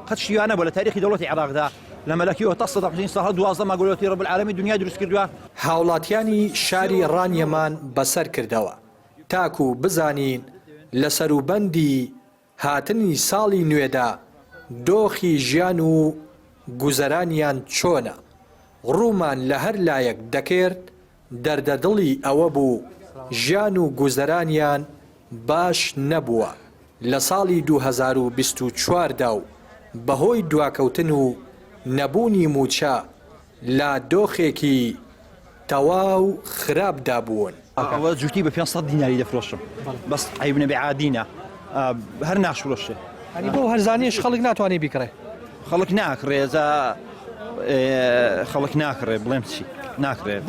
قد شيانه ولا تاريخ دولة العراق ذا لما لكي وتصل 20 سنة دوازده ما قولتي رب العالمين دنيا دروس كردوا هاوڵاتیانی شاری ڕانیەمان بەسەر کردەوە تاکو بزانین لە سەروبەندی هاتنی ساڵی نوێدا دۆخی ژیان و گوزەرانیان چۆنە ڕوومان لە هەر لایەک دەکرد دەردەدڵی ئەوە بوو ژیان و گوزەرانیان باش نەبووە لە ساڵی 2024 دا و بەهۆی دواکەوتن و نەبوونی موچە لا دۆخێکی تەواو خراپدا بوون. جوتی بە 500 دیناری دەفرۆشم بەس عیب نەبێ عادینە هەر ناشفرۆشێ ئەنی بۆ هەرزانیش خەڵک ناتوانێ بیکڕێ خەڵک ناکڕێ خەڵک ناکڕێ بڵێم چی ناکرێت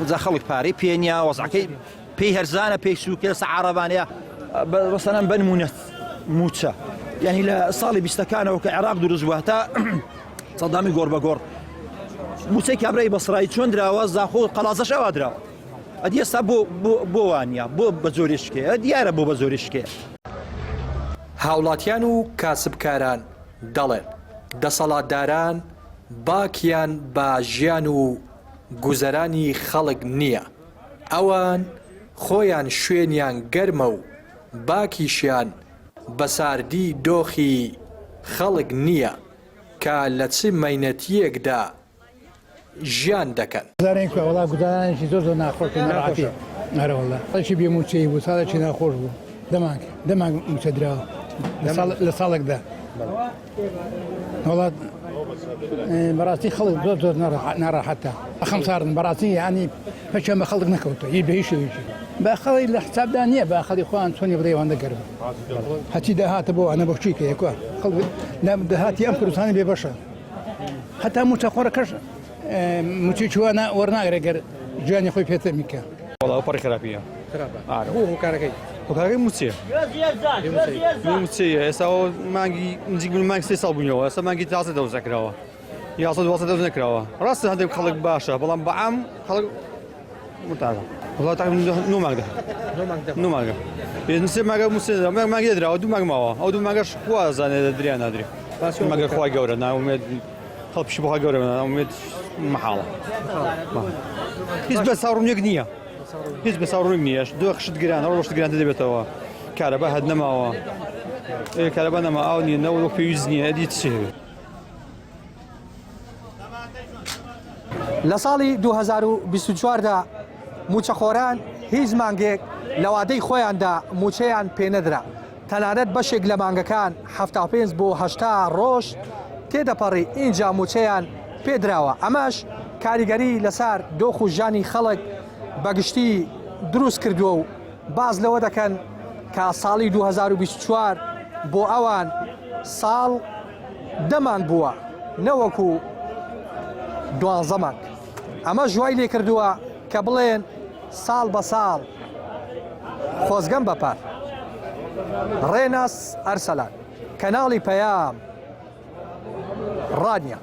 جا خەڵک پارەی پێنیا وەزعەکەی پێی هەرزانە پێی سووکە لەسەر عارەبانەیە بەسەرەن بنمونەت موچە یعنی لە ساڵی 20ەکانەوە کە عێراق دروست بووە تا سەدامی گۆڕ بە گۆڕ موچەی کابرای بەسڕایی چۆن دراوە زاخۆ قەڵازەش ئەوا دراوە ئەدی ئێستا بۆ وانە بۆ بە زۆری شکێ دیارە بۆ بە زۆری شکێ هاوڵاتیان و کاسبکاران دەڵێن دەسەڵاتداران باکیان با ژیان و گوزەرانی خەڵک نییە ئەوان خۆیان شوێنیان گەرمە و باکیشیان بەساردی دۆخی خەڵک نییە کە لە چ مەینەتیەکدا ژیان دەکەن زارێن وڵا گودارانێکی زۆر زۆر ناخۆش ناڕاتی نەرەوەڵا خەڵکی بێموچەی بوو ساڵێکی ناخۆش بوو دەمانگ موچە دراوە لە ساڵێکدا وڵات بەڕاستی خەڵک زۆر زۆر ناڕاحەتە ئەخەم ساردن بەڕاستی یعنی هەچیان بە خەڵک نەکەوتە هی بە هیچ شێوەیەکی بە خەڵی لە حسابدا نییە بە خەڵی خۆیان چۆنی بڵێوان دەگەرن هەچی داهاتە بۆ ئەنە بەخچیکە یەکوە خەڵک داهاتی ئەم کوردستانی بێبەشە هەتا موچە خۆڕەکەش موچی چوانە وەرناگرێت گەر گوێنی خۆی پێتە میکە وڵاو پەڕی خراپیە هۆکارەکەی هۆکارەکەی موچێ موچەیە ئێستا مانگی نزیک مانگ 3 ساڵ بوونەوە ئێستا مانگی 11 دەوز نەکراوە 11 نەکراوە ڕاستە هەندێک خەڵک باشە بەڵام بەعام خەڵک متعادە والله تقريبا نو ماغدا نو ماغا نسي ماغا موسى ماغا درا ودو ماغ ماوا او دو ماغا شكوا زان دريا نادري ماغا خوا غورا نا امید خلب شبوها غورا نا امید محاله حزب صاروا يقنيه حزب صاروا يقنيه دو خشت جيران ولا خشت جيران دبيتوا كهرباء هدنا ما كهرباء ما اوني نو في يزني ادي تسهل لە ساڵی 2024 دا موچەخۆران هیچ مانگێک لە وادەی خۆیاندا موچەیان پێنەدرا تەنانەت بەشێک لە مانگەکان 75 بۆ 80 ڕۆژ تێدەپەڕی ئینجا موچەیان پێدراوە ئەمەش کاریگەری لەسەر دۆخ و ژانی خەڵک بەگشتی دروست کردووە و باز لەوە دەکەن کە ساڵی 2024 بۆ ئەوان ساڵ دەمان بووە نەوەکو 12 مانگ ئەمە ژوای لێ کردووە کە بڵێن ساڵ بە ساڵ خۆزگەم بەپەر ڕێناس ئەرسەلان کەناڵی پەیام ڕادیۆ